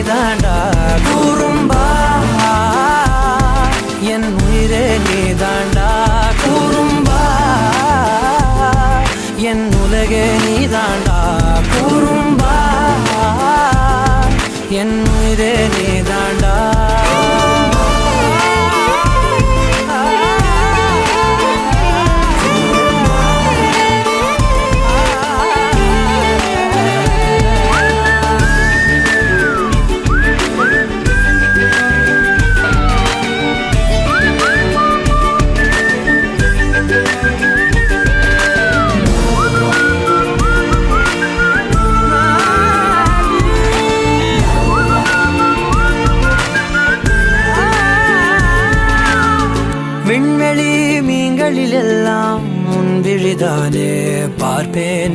நீதாண்டா குறும்பா என் உயிரே நீதாண்டா குறும்பா என் உலகே நீதாண்டா குறும்பா என் உயிரே நீதாண்டா விண்வெளி மீன்களில் எல்லாம் முன்விழிதானே பார்ப்பேன்